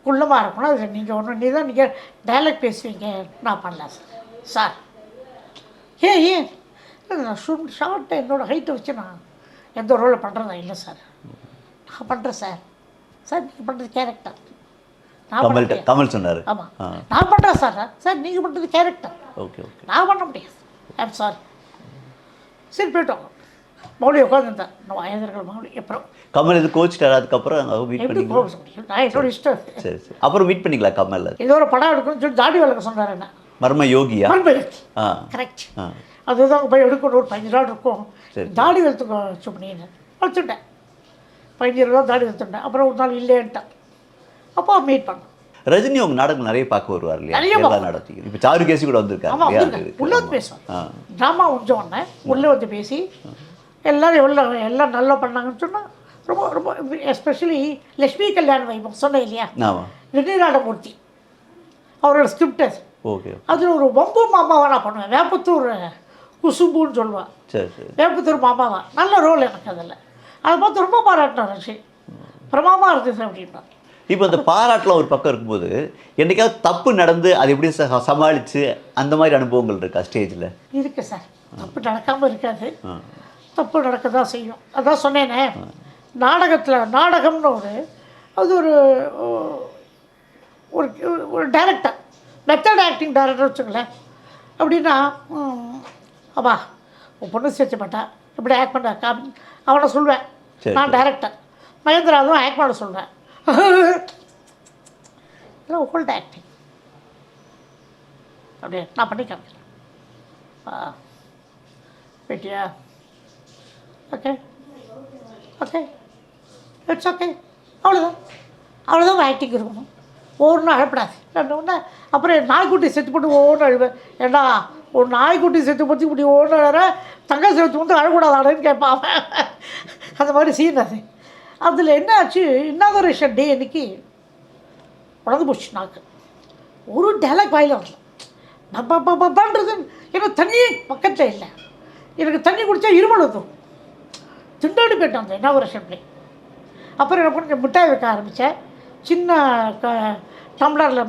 குள்ளமாக இருக்கணும், அது நீங்கள் ஒன்று நீங்கள் டைலாக் பேசுவீங்க, நான் பண்ணல சார். ஏன் நான் ஷார்ட்டை என்னோடய ஹைட்டை வச்சு நான் எந்த ரோலில் பண்ணுறதா இல்லை சார். நான் பண்ணுறேன் சார். நீங்கள் பண்ணுறது கேரக்டர். கமல் சொன்னார். ஆமாம் நான் பண்ணுறேன் சார் நீங்கள் பண்ணுறது கேரக்டர். நான் பண்ண முடியாது, ஐம் சாரி. சரி போய்ட்டோம். மௌலி உட்காந்துருந்தேன். நம்ம ஐயர்கள் மௌலி அப்புறம் கமல் இது கோச்சிட்டார். அதுக்கப்புறம் மீட் பண்ணி நான் என்னோட இஷ்டம். சரி அப்புறம் மீட் பண்ணிக்கலாம். கமல் ஏதோ ஒரு படம் எடுக்கணும்னு சொல்லி தாடி வளர்க்க சொன்னார். என்ன மர்ம யோகியா? கரெக்ட். அதுதான் போய் எடுக்கணும். ஒரு 15 நாள் இருக்கும். தாடி வளர்த்துக்கோ சுப்னின்னு வளர்த்துட்டேன். 15 ரூபா தாடி வளர்த்துட்டேன். அப்புறம் ஒரு நாள் இல்லைன்ட்டேன். அப்போ மீட் பண்ணோம். ரஜினி உங்க நாடகம் நிறைய பார்க்க வருவார் இல்லையா? நடத்தி இப்போ சாரு கேசி கூட வந்திருக்காரு. உள்ளே வந்து பேசுவோம். ட்ராமா கொஞ்சம் ஒன்று உள்ளே வந்து பேசி எல்லோரும் எல்லாம் நல்லா பண்ணாங்கன்னு சொன்னால் ரொம்ப ரொம்ப எஸ்பெஷலி லட்சுமி கல்யாண வைபவம் சொன்னேன் இல்லையா, வெண்ணிராடமூர்த்தி அவரோட ஸ்கிரிப்ட். ஓகே. அதில் ஒரு வம்பு மாமாவை நான் பண்ணுவேன். வேப்பத்தூர் குசும்புன்னு சொல்லுவாள். வேப்பத்தூர் மாமாவா நல்ல ரோல் எனக்கு அதில். அதை பார்த்து ரொம்ப பாராட்டினார். ரஷி பிரமாமாக இருந்துச்சு அப்படின்னா. இப்போ அந்த பாராட்டெலாம் ஒரு பக்கம் இருக்கும்போது என்றைக்காவது தப்பு நடந்து அது எப்படி சமாளித்து அந்த மாதிரி அனுபவங்கள் இருக்கா ஸ்டேஜில்? இருக்குது சார். தப்பு நடக்காமல் இருக்காது, தப்பு நடக்க தான் செய்யும். அதான் சொன்னேனே, நாடகம்னு அது ஒரு டைரக்டர், மெத்தட் ஆக்டிங் டைரக்டர் வச்சுங்களேன். அப்படின்னா அப்பா உன் பொண்ணு சேர்த்து மாட்டா இப்படி ஆக்ட் பண்ண அவனை சொல்லுவேன். நான் டைரக்டர் மகேந்திராவும் ஆக்ட் பண்ண சொல்கிறேன். இதெல்லாம் ஓல்டு ஆக்டிங். அப்படியே நான் பண்ணி காமிக்கிறேன். பேட்டியா? Okay okay, it's okay. அவ்வளோதான் ஆக்டிங் இருக்கணும். ஒவ்வொன்றும் அழப்படாது. நான் ஒன்று அப்புறம் என் நாய்க்குட்டி செத்து போட்டு ஒவ்வொன்றும் அழுவேன். ஏன்னா ஒரு நாய்க்குட்டி செத்து போட்டு இப்படி ஒவ்வொன்று அழற, தங்க செத்து வந்து அழக்கூடாதான்னு கேட்பான். அந்த மாதிரி சீன் அது. அதில் என்ன ஆச்சு, இன்னாகரேஷன் டே அன்றைக்கி உடந்து போச்சு நாக்கு. ஒரு டைலாக் வாயில் வரல. பப்பான்றது எனக்கு தண்ணியே பக்கத்தில் இல்லை. எனக்கு தண்ணி குடித்தா இருமல் வந்துடும். திண்டாடி போயிட்டேன் அந்த இன்னாகரேஷன் டே. அப்புறம் என்ன பண்ண, மிட்டாய் வைக்க ஆரம்பித்தேன். சின்ன டம்ளரில்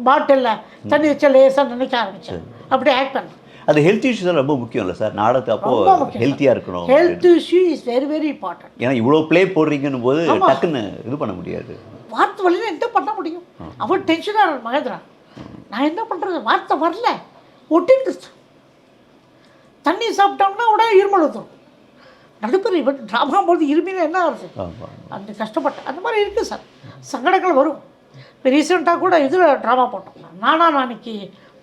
பாட்டிலில் தண்ணி வச்சா லேசாக நினைக்க ஆரம்பித்தேன். அப்படியே ஆக்ட் பண்ணேன். அது ஹெல்த் இஷ்யூஸ் ரொம்ப முக்கியம் இல்லை சார் நாடகத்தை? அப்போது ஹெல்த்தியாக இருக்கணும். Health issue is very very important. ஏன்னா இவ்வளோ ப்ளே போடுறீங்கன்னு போது டக்குன்னு இது பண்ண முடியாது. வார்த்தை வரல என்ன பண்ண முடியும்? அவன் டென்ஷனாக மகேந்திரா. நான் என்ன பண்ணுறது, வார்த்தை வரல, ஒட்டிட்டு தண்ணி சாப்பிட்டோம்னா உடனே இருமல் வந்துடும். நடுப்பர் இவன் ட்ராமா போது இருமினா என்ன ஆகுது? அந்த கஷ்டப்பட்டேன். அந்த மாதிரி இருக்குது சார், சங்கடங்கள் வரும். இப்போ ரீசெண்டாக கூட இதில் ட்ராமா போட்டோம். நாளைக்கு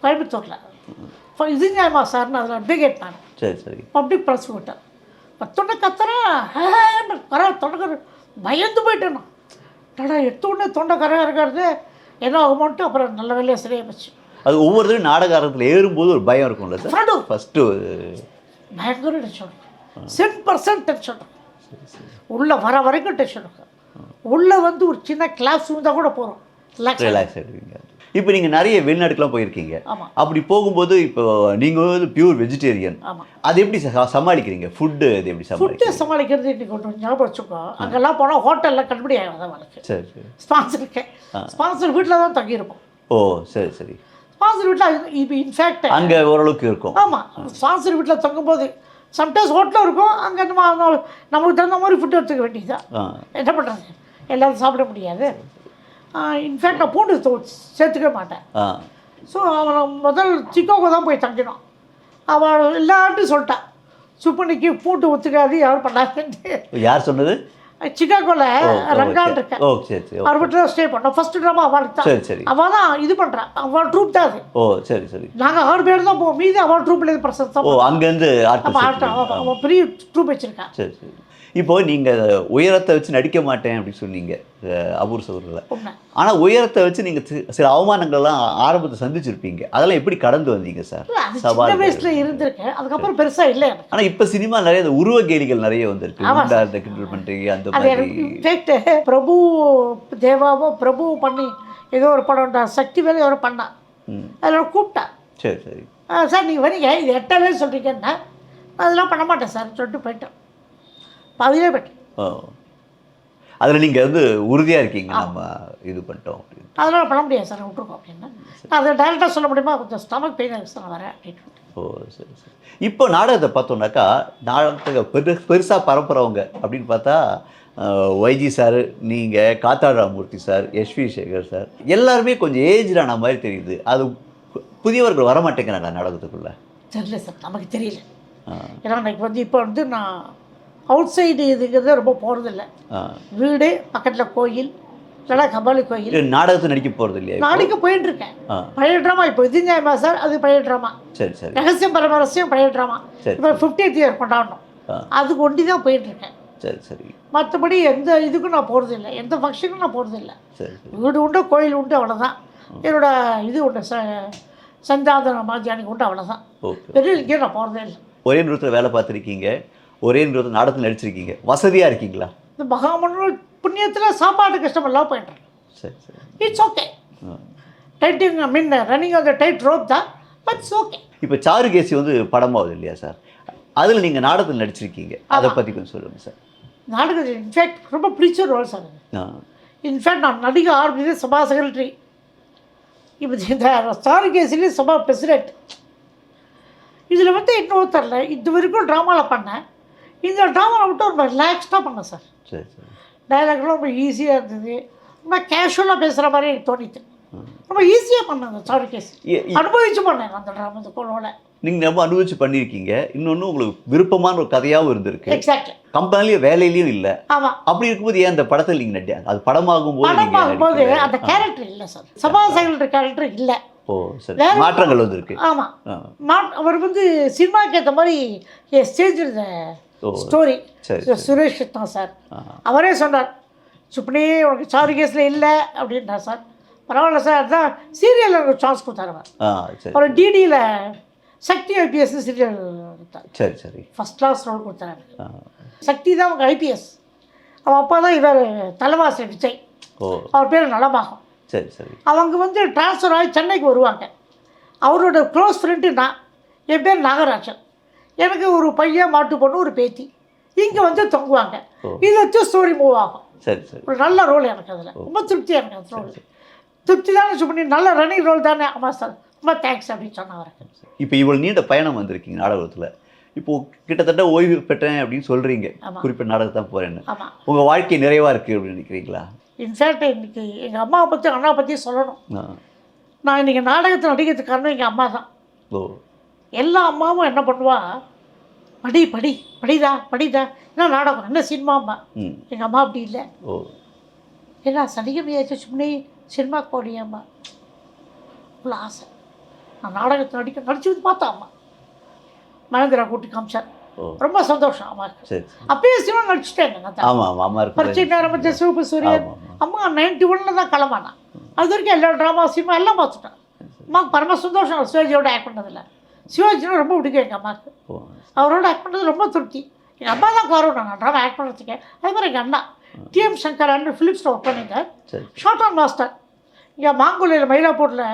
கோயம்புத்தூரில் இது நியாயமா சார்னு அதில் அட்வொகேட் நான். சரி சரி. பப்ளிக் ப்ரெஸ் விட்டேன். தொண்டை கத்துறேன், வர தொண்டை பயந்து போயிட்டேன் நான். டடா எடுத்த உடனே தொண்டை கரகரக்கிறது என்ன ஆகுமோன்ட்டு அப்புறம் நல்ல வேலையாக சரியாக போச்சு. அது ஒவ்வொருத்தரும் நாடகாரத்தில் ஏறும்போது ஒரு பயம் இருக்கும்ல சார்? ஃபஸ்ட்டு பயங்கர டென்ஷன் இருக்கும். 10% டென்ஷன் இருக்கும். உள்ளே வர வரைக்கும் டென்ஷன் இருக்கும். உள்ளே வந்து ஒரு சின்ன கிளாஸ் இருந்தால் கூட போகிறோம், ரிலாக்ஸ் ஆகிடுவீங்க. இப்போ நீங்கள் நிறைய வெளிநாட்டுக்கெலாம் போயிருக்கீங்க. ஆமாம். அப்படி போகும்போது இப்போ நீங்கள் வந்து பியூர் வெஜிடேரியன். ஆமாம். அது எப்படி சமாளிக்கிறீங்க? ஃபுட்டு அது எப்படி ஃபுட்டு சமாளிக்கிறது இன்றைக்கி ஒன்று ஞாபகம் வச்சுக்கோ. அங்கெல்லாம் போனால் ஹோட்டலில் கண்டுபிடி ஆகாதான் அவனுக்கு. சரி சரி. ஸ்பான்சர் வீட்டில் தான் தங்கியிருப்போம். ஓ சரி சரி. ஸ்பான்சர் வீட்டில் இப்போ இன்ஃபேக்ட் அங்கே ஓரளவுக்கு இருக்கும். ஆமாம், ஸ்பான்சர் வீட்டில் தங்கும்போது சம்டைம்ஸ் ஹோட்டலும் இருக்கும். அங்கே நமக்கு தகுந்த மாதிரி ஃபுட்டு எடுத்துக்க வேண்டியதுதான். என்ன பண்ணுறது, எல்லோரும் சாப்பிட முடியாது. இன்ஃபேக்ட் நான் பூண்டு சேர்த்துக்க மாட்டேன். ஸோ அவன் முதல் சிக்காகோ தான் போய் தங்கினோம். அவள் எல்லார்ட்டும் சொல்லிட்டான், சுப்பனிக்கு பூண்டு ஒத்துக்காது, யாரும் பண்ணாதுன்ட்டு. யார் சொன்னது? சிக்காகோவில் ரங்கான் இருக்கேன், அவர் வீட்டில் தான் ஸ்டே பண்ணோம். ஃபர்ஸ்ட் ட்ராமா அவளுக்கு தான். அவள் தான் இது பண்ணுறான், அவள் ட்ரூப் தான் அது. ஓ சரி சரி. நாங்கள் 6 பேர் தான் போவோம், மீது அவள் ட்ரூப்லேருந்து பர்சன் தான். ஓ அங்கேருந்து அவள் பெரிய ட்ரூப் வச்சுருக்கான். சரி சரி. இப்போ நீங்கள் உயரத்தை வச்சு நடிக்க மாட்டேன் அப்படின்னு சொன்னீங்க அபூர் சகோதரில். ஆனால் உயரத்தை வச்சு நீங்கள் சில அவமானங்கள்லாம் ஆரம்பத்தை சந்திச்சிருப்பீங்க. அதெல்லாம் எப்படி கடந்து வந்தீங்க சார்? சின்ன வயசுல இருந்திருக்கேன், அதுக்கப்புறம் பெருசாக இல்லை. ஆனால் இப்போ சினிமா நிறைய இந்த உருவ கேலிகள் நிறைய வந்துருக்கு. கிண்டல் பண்ணுறீங்க அந்த மாதிரி. இன்ஃபேக்ட் பிரபு தேவாவோ பிரபு பண்ணி ஏதோ ஒரு படம் சக்தி வேலை ஏதோ பண்ணான், அதில் கூப்பிட்டா. சரி சரி. சார் நீங்கள் வரீங்க, இது 8 சொல்கிறீங்கன்னா அதெல்லாம் பண்ண மாட்டேன் சார் சொல்லிட்டு போயிட்டேன். பாதிலே போயிட்டேன். ஓ, அதில் நீங்கள் வந்து உறுதியாக இருக்கீங்க, நம்ம இது பண்ணிட்டோம் அப்படின்னு. அதெல்லாம் பண்ண முடியாது சார், விட்டுருக்கோம் அப்படின்னா. அதை டைரெக்டாக சொல்ல முடியுமா, கொஞ்சம் ஸ்டமக் பெயின் ஆகிடுச்சு நான் வரேன் அப்படின்னு. ஓ சரி சரி. இப்போ நாடகத்தை பார்த்தோம்னாக்கா நாடகத்தை பெருசாக பரப்புகிறவங்க அப்படின்னு பார்த்தா வைஜி சார், நீங்கள், Kathadi Ramamurthy sir, SV Sekhar sir, எல்லாருமே கொஞ்சம் ஏஜ்டான மாதிரி தெரியுது. அது புதியவர்கள் வரமாட்டேங்கிறாங்க நாடகத்துக்குள்ளே. தெரியல சார், நமக்கு தெரியல. ஏன்னா எனக்கு இப்போ நான் அவுட் சைடு இதுங்கிறது ரொம்ப போகிறதில்ல. வீடு பக்கத்தில் கோயில், இல்லைனா கபாலி கோயில். நாடகத்தை நடிக்க போகிறது இல்லையா? நாளைக்கு போயிட்டு இருக்கேன். பழைய ட்ராமா இப்போ இது நியாயமா சார், அது பழைய ட்ராமா. சரி சரி. ரகசியம் பரமரசியம் பழைய ட்ராமா. இப்போ 50th இயர் கொண்டாடணும், அதுக்கு ஒண்டி தான் போயிட்டு இருக்கேன். சரி சரி. மற்றபடி எந்த இதுக்கும் நான் போகிறது இல்லை, எந்த ஃபங்க்ஷனுக்கும் நான் போகிறது இல்லை. சரி. வீடு உண்டு, கோயில் உண்டு, அவ்வளோதான். என்னோட இது உண்டு, சந்தாதன மாத்தியானிக்கு உண்டு, அவ்வளோதான். பெரிய இங்கே நான் போகிறதே இல்லை. ஒரே நிறுவனத்தில் வேலை பார்த்துருக்கீங்க, ஒரே நிறுவனத்தில் நாடகத்தில் நடிச்சிருக்கீங்க, வசதியாக இருக்கீங்களா? இந்த மகாமன்னோட புண்ணியத்தில் சாப்பாடு கஷ்டமெல்லாம் போயிட்டுறேன். சரி சரி. It's okay. டைட்டிங் running on the tight rope தான், பட் இட்ஸ் ஓகே. இப்போ சாருகேசி வந்து படமாகுது இல்லையா சார்? அதில் நீங்கள் நாடகத்தில் நடிச்சிருக்கீங்க, அதை பற்றி கொஞ்சம் சொல்லுங்கள் சார். நாடகத்தில் இன்ஃபேக்ட் ரொம்ப பிடிச்ச ரோல் சார் அது. இன்ஃபேக்ட் நான் நடிக்க ஆரம்பிச்சது சபா செக்ரட்டரி. இப்போ இந்த சாருகேசிலே சபா பிரசிடென்ட். இதில் வந்து இன்னும் தெரில, இது வரைக்கும் ட்ராமாவில் பண்ணேன். இந்த ட்ராமாவில் மட்டும் ரொம்ப ரிலாக்ஸ்டாக பண்ணேன் சார். சரி சரி. டைலாக்லாம் ரொம்ப ஈஸியாக இருந்தது, ரொம்ப கேஷுவலாக பேசுகிற மாதிரி எனக்கு தோணித்து. ரொம்ப ஈஸியாக பண்ணேன் அந்த சாருகேசி, அனுபவிச்சு பண்ணேன் அந்த ட்ராமா, இந்த கொள்வோட. நீங்கள் ரொம்ப அனுபவிச்சு பண்ணியிருக்கீங்க. இன்னொன்று உங்களுக்கு விருப்பமான ஒரு கதையாகவும் இருந்திருக்கு. எக்ஸாக்ட்லி. கம்பெனிலையும் வேலையிலையும் இல்லை. ஆமாம். அப்படி இருக்கும்போது ஏன் அந்த படத்தில் நீங்கள் நடிங்க? அது படமாகும்போது அந்த கேரக்டர் இல்லை சார், சபா செக்ரட்டரி கேரக்டர் இல்லை. ஓ சரி, வேற மாற்றங்கள் வந்திருக்கு. ஆமாம். ஆ. அவர் வந்து சினிமாக்கு ஏற்ற மாதிரி ஸ்டேஜில் ஓ ஸ்டோரி சரி சுரேஷ் தான் சார். ஆ. அவரே சொன்னார், சுப்னி உனக்கு சாரி கேஸில் இல்லை அப்படின்னா சார். பரவாயில்ல சார், அதுதான் சீரியலில் எனக்கு சான்ஸ் கொடுத்தாரு அவர். ஆ சரி அப்புறம் டிடியில் சக்தி ஐபிஎஸ் சீரியல் கொடுத்தார். சரி சரி. ஃபஸ்ட் கிளாஸ் ரோல் கொடுத்தாரு. ஆ. சக்தி தான் அவங்க ஐபிஎஸ். அவன் அப்பா தான் இவர் தலைவாசி விஜய். ஓ அவர் பேர் நலமாகும். சரி சரி. அவங்க வந்து ட்ரான்ஸ்ஃபர் ஆகி சென்னைக்கு வருவாங்க. அவரோட க்ளோஸ் ஃப்ரெண்டு நான். என் பேர் நாகராஜன். எனக்கு ஒரு பையன், மாட்டு பொண்ணு, ஒரு பேத்தி. இங்கே வந்து தொங்குவாங்க. இது வச்சு ஸ்டோரி மூவ் ஆகும். சரி சரி. ஒரு நல்ல ரோல் எனக்கு அதில். ரொம்ப திருப்தியாக எனக்கு அந்த ரோல். திருப்தி தானே சுப்னி, நல்ல ரன்னிங் ரோல் தானே. ஆமாம் சார், ரொம்ப தேங்க்ஸ் அப்படின்னு சொன்னேன் அவருக்கு. இப்போ இவ்வளோ நீண்ட பயணம் வந்திருக்கீங்க நாடகத்தில். இப்போது கிட்டத்தட்ட ஓய்வு பெற்றேன் அப்படின்னு சொல்கிறீங்க. ஆமாம். குறிப்பிட்ட நாடகம் தான் போகிறேன்னு. ஆமாம். உங்கள் வாழ்க்கை நிறைவாக இருக்குது அப்படின்னு நினைக்கிறீங்களா? இன்ஃபேக்ட் இன்னைக்கு எங்கள் அம்மாவை பற்றி, அண்ணா பற்றி சொல்லணும். ஆ. நான் இன்றைக்கி நாடகத்தில் நடிக்கிறதுக்கு காரணம் எங்கள் அம்மா தான். ஓ எல்லா அம்மாவும் என்ன பண்ணுவா, படிடா என்ன நாடகம், என்ன சினிமாம்மா. ம். எங்கள் அம்மா அப்படி இல்லை. ஓ ஏன்னா சனிக்கிழமையாச்சும் சும்னே சினிமாவுக்கு போடியாம்மா. இவ்வளோ ஆசை. நான் நாடகத்தை நடிச்சு வந்து பார்த்தா அம்மா மகேந்திரா கூட்டி காமிச்சார். ஓ ரொம்ப சந்தோஷம் அம்மாவுக்கு. சரி. அப்பயே சினிமா நடிச்சுட்டேன். ஆமாம் ஆமாம். அம்மா பரிச்சை இருக்கு. நேரமற்ற சிவப்பு சூரியன். ஆமாம் ஆமாம். அம்மா 91 தான் கிளம்பானா. அது வரைக்கும் எல்லா ட்ராமா சினிமா எல்லாம் பார்த்துட்டேன். அம்மாவுக்கு பரம சந்தோஷம் சிவாஜியோட ஆக்ட் பண்ணதில்ல. சிவாஜினா ரொம்ப பிடிக்கும் எங்கள் அம்மாவுக்கு. ஓ அவரோட ஆக்ட் பண்ணுறது ரொம்ப திருப்தி. எங்கள் அம்மா தான் காரணம் நான் ட்ராமா ஆக்ட் பண்ணுறதுக்கு. அதே மாதிரி எங்கள் அண்ணா டிஎம் சங்கர் அண்ணன் ஃபிலிப்ஸில் ஒர்க் பண்ணியிருந்தார். சரி. Shot on master. இங்கே மாங்குளையில் மயிலாப்பூரில்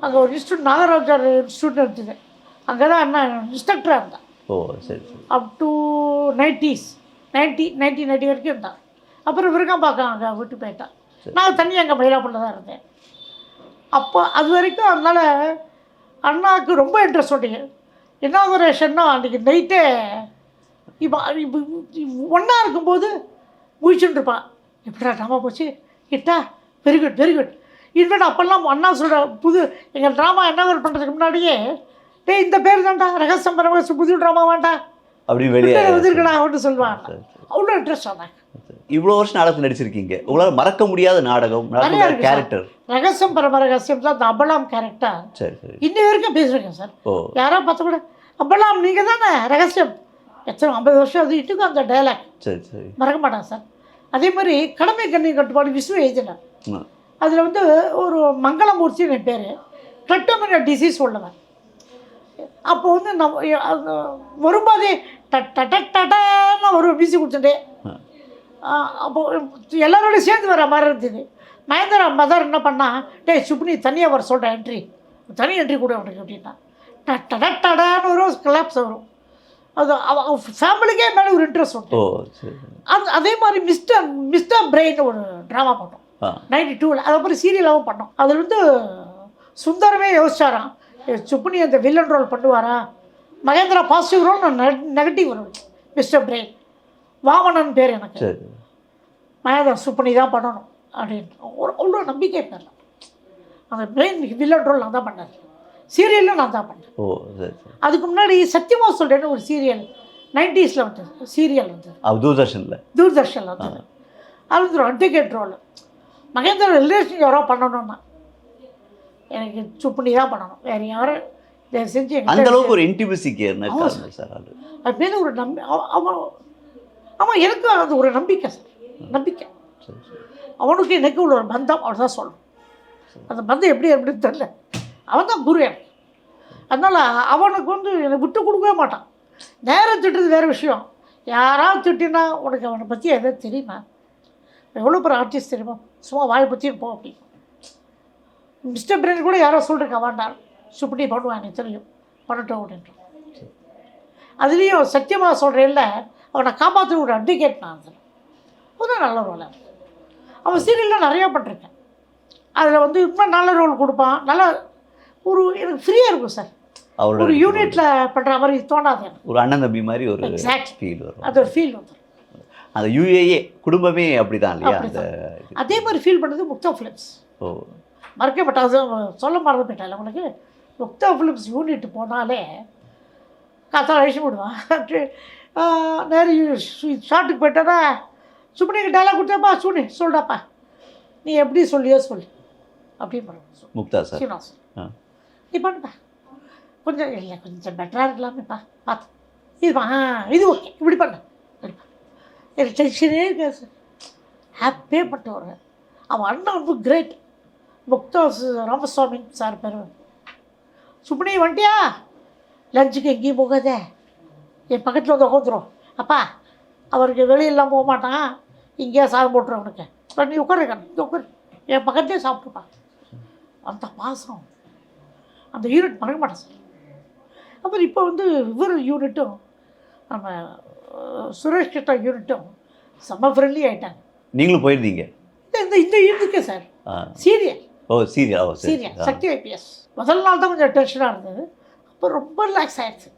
அங்கே ஒரு இன்ஸ்டியூட், நாகராஜர் இன்ஸ்டியூட் இருந்தது. அங்கே தான் அண்ணா இன்ஸ்ட்ரக்டராக இருந்தான். ஓ சரி சரி. அப் டு 1990 வரைக்கும் இருந்தான். அப்புறம் விருகம்பாக்கம் அங்கே விட்டு போயிட்டான். நான் தனியாக அங்கே மயிலாப்பூரில் தான் இருந்தேன். அப்போ அது வரைக்கும் அதனால் அண்ணாவுக்கு ரொம்ப இன்ட்ரெஸ்ட் உண்டு. இனாகுரேஷன்னா அன்றைக்கி நைட்டே இப்போ ஒன்றா இருக்கும்போது முடிச்சுட்டு இருப்பான். எப்படா ட்ராமா போச்சு கிட்டா, வெரி குட். இன்ஃபேக்ட் அப்போல்லாம் அண்ணா சொல்கிற எங்கள் ட்ராமா இனாகுரேட் பண்ணுறதுக்கு முன்னாடியே, டேய் இந்த பேர் தான்டா ரகசியம் பரமகசியம், புது ட்ராமா வேண்டாம் அப்படி வெளியே வந்துருக்கடா அப்படின்னு சொல்லுவாங்க. அவ்வளோ இன்ட்ரெஸ்ட் ஆனாங்க. இவ்வளோ வருஷம் நாடகத்தில் நடிச்சிருக்கீங்க. உங்களால் மறக்க முடியாத நாடகம், நிறையா இருக்கு சார். கேரக்டர்? ரகசியம் பரமரகசியம் தான் அந்த அபலாம் கேரக்டர். சரி சரி. இன்னி வரைக்கும் பேசுகிறேங்க சார். ஓ யாரோ பார்த்து கூட அபலாம் நீங்கள் தானே ரகசியம், எத்தனை 50 வருஷம் அது இட்டுக்கும் அந்த டைலாக் சரி சரி. மறக்க மாட்டாங்க சார். அதே மாதிரி கடமை கண்ணி கட்டுப்பாடு விஸ்வ எழுதினார். அதில் வந்து ஒரு மங்களமூர்த்தின்னு என் பேர். கிளப்டோமனியா டிசீஸ் உள்ளவன். அப்போ வந்து நம்ம வரும்போதே டட்டான்னு ஒரு வீசி கொடுத்துட்டே. அப்போ எல்லாரோடையும் சேர்ந்து வர மாதிரி இருந்தது. மகேந்திரா மதர் என்ன பண்ணால், டேய் சுப்னி தனியாக வர சொல்கிறேன், தனி என்ட்ரி கூட அவனுக்கு அப்படின்னா டடான்னு வரும், கிளாப்ஸ் வரும். அது ஃபேமிலிக்கே மேலே ஒரு இன்ட்ரெஸ்ட் உண்டு. ஓ சரி. அதே மாதிரி மிஸ்டர் பிரெயின் ஒரு ட்ராமா பண்ணோம் 92. அதை மாதிரி சீரியலாகவும் பண்ணோம். அதில் வந்து சுந்தரமே யோசிச்சாராம், சுப்னி அந்த வில்லன் ரோல் பண்ணுவாரா, மகேந்திரா பாசிட்டிவ் ரோல், நான் negative role. Mister brain Vamanan பேர் எனக்கு. சரி. மகேந்திரா சுப்னி தான் பண்ணணும் அப்படின்னு அவ்வளோ நம்பிக்கை பேர். அந்த பிரெயின் வில்லன் ரோல் நான் தான் பண்ணேன். சீரியலும் நான் தான் பண்ணேன். ஓ சரி சரி. அதுக்கு முன்னாடி சத்தியமா சொல்கிறேன்னு ஒரு சீரியல் 90s வந்தது. சீரியல் வந்தது தூர்தர்ஷனில் வந்தது. அது வந்து ஒரு அட்வொகேட் ரோல். மகேந்திரா ரிலேஷன் யாரோ பண்ணணும்னா எனக்கு சுப்னி தான் பண்ணணும், வேறு யாரும் தயவு செஞ்சு அந்த அளவுக்கு ஒரு இன்டிமசிக்கு என்ன காரணம் சார்? அது மேலே ஒரு அவன் எனக்கு அது ஒரு நம்பிக்கை சார். நம்பிக்கை அவனுக்கு எனக்கு உள்ள ஒரு பந்தம், அவர் தான் சொல்லணும். அந்த பந்தம் எப்படின்னு தெரியல. அவன் தான் குரு எனக்கு. அதனால் அவனுக்கு வந்து எனக்கு விட்டு கொடுக்கவே மாட்டான். நேரம் திட்டுறது வேறு விஷயம். யாராவது திட்டினா உனக்கு அவனை பற்றி எதாவது தெரியுமா, எவ்வளோ பேர் ஆர்டிஸ்ட் தெரியுமா, சும்மா வாய் பற்றியும் போ அப்படி. மிஸ்டர் பிரெயின் கூட யாரோ சொல்லிருக்க வேண்டாம், சுப்னி பண்ணுவான் எனக்கு தெரியும், பண்ணட்டும் அப்படின்ட்டு. அதுலேயும் சத்தியமாக சொல்கிறேன்ல, அவனை காப்பாற்ற ஒரு அட்வொகேட் நான் அதில் ஒரு நல்ல ரோல். அவன் சீரியல்லாம் நிறையா பண்ணிருக்கேன். அதில் வந்து இன்னும் நல்ல ரோல் கொடுப்பான். நல்லா ஒரு எனக்கு ஃப்ரீயாக இருக்கும் சார். ஒரு யூனிட்டில் பண்ணுற மாதிரி தோணாது எனக்கு. ஒரு அண்ணன் தம்பி மாதிரி ஒரு ஃபீல் வரும். அது ஒரு ஃபீல் வந்துடும். அந்த யுஏஏ குடும்பமே அப்படிதான் இல்லையா? அதே மாதிரி ஃபீல் பண்ணது முக்தா ஃபிலிம்ஸ். ஓ மறக்கப்பட்டாது சொல்ல மறந்து போயிட்டால உங்களுக்கு. முக்தா ஃபிலிம்ஸ் யூனிட் போனாலே காத்தால் அழிச்சு விடுவான். நேரு ஷார்ட்டுக்கு போயிட்டானா, சுப்னிக்கு டைலாக் கொடுத்தாப்பா, சுப்னி சொல்டாப்பா, நீ எப்படி சொல்லியோ சொல்லு அப்படின்னு பண்ணுவோம். முக்தா சார். சீனிவாசன் நீ பண்ணுப்பா, கொஞ்சம் இல்லை கொஞ்சம் பெட்டராக இருக்கலாமேப்பா, பார்த்து இதுப்பா, இது ஓகே, இப்படி பண்ண, எனக்கு டென்ஷனே இருக்காது சார். ஹாப்பியே பண்ணிட்டு வரேன். அவன் அண்ணன் வந்து கிரேட், முக்தாஸ் ராமசுவாமி சார் பேர். சுப்னி வந்துட்டியா, லஞ்சுக்கு எங்கேயும் போகாதே, என் பக்கத்தில் வந்து உட்காந்துரும். அப்பா அவருக்கு வெளியெல்லாம் போக மாட்டான், இங்கேயே சாதம் போட்டுரும் அவனுக்கு, நீ உட்காருங்க, இங்கே உட்காரு, என் பக்கத்துலேயே சாப்பிட்டுப்பா. அந்த பாசம், அந்த யூனிட் மறக்க மாட்டேன் சார். அப்புறம் இப்போ வந்து இவர் யூனிட்டும் நம்ம சுரேஷ் கிட்ட யூனிட்டும் செம்ம ஃப்ரெண்ட்லி ஆகிட்டாங்க. நீங்களும் போயிருந்தீங்க இந்த இந்த யூனிட்டுக்கே சார். சீரியல் சீரியல் சக்தி ஐபிஎஸ் முதல் நாள் தான் கொஞ்சம் டென்ஷனாக இருந்தது. அப்போ ரொம்ப ரிலாக்ஸ் ஆகிடுச்சு.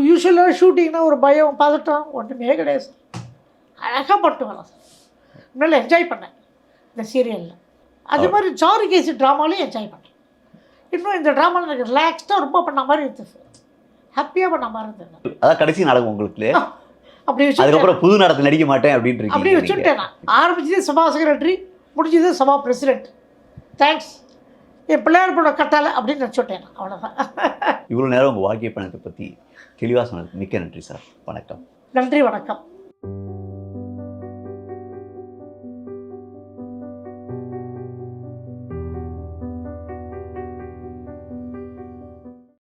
யூஸ்வலாக ஷூட்டிங்னா ஒரு பயம் பதட்டம் ஒன்றுமே கிடையாது சார். அழகாக பட்டு வரலாம் சார். நல்லா என்ஜாய் பண்ணேன் இந்த சீரியலில். அது மாதிரி சாரு கேசி ட்ராமாலையும் என்ஜாய் பண்ணேன். இன்னும் இந்த ட்ராமாவில் எனக்கு ரிலாக்ஸ்டாக ரொம்ப பண்ண மாதிரி இருந்துச்சு சார். ஹாப்பியாக பண்ண மாதிரி இருந்தது. அதான் கடைசி நாடகம் உங்களுக்கு. அப்படி வச்சு அதுக்கப்புறம் புது நாடகத்தில் நடிக்க மாட்டேன் அப்படின்னு அப்படி வச்சுட்டேன். நான் ஆரம்பிச்சதே சபா செக்ரட்டரி, முடிஞ்சது சபா பிரசிடென்ட். தேங்க்ஸ், என் பிள்ளையார் போட கட்டால அப்படின்னு நினச்சுட்டேன். அவ்வளோதான். இவ்வளோ நேரம் உங்கள் வாழ்க்கை பயணத்தை பற்றி தெளிவாக சொன்னது மிக்க நன்றி சார். வணக்கம். நன்றி, வணக்கம்.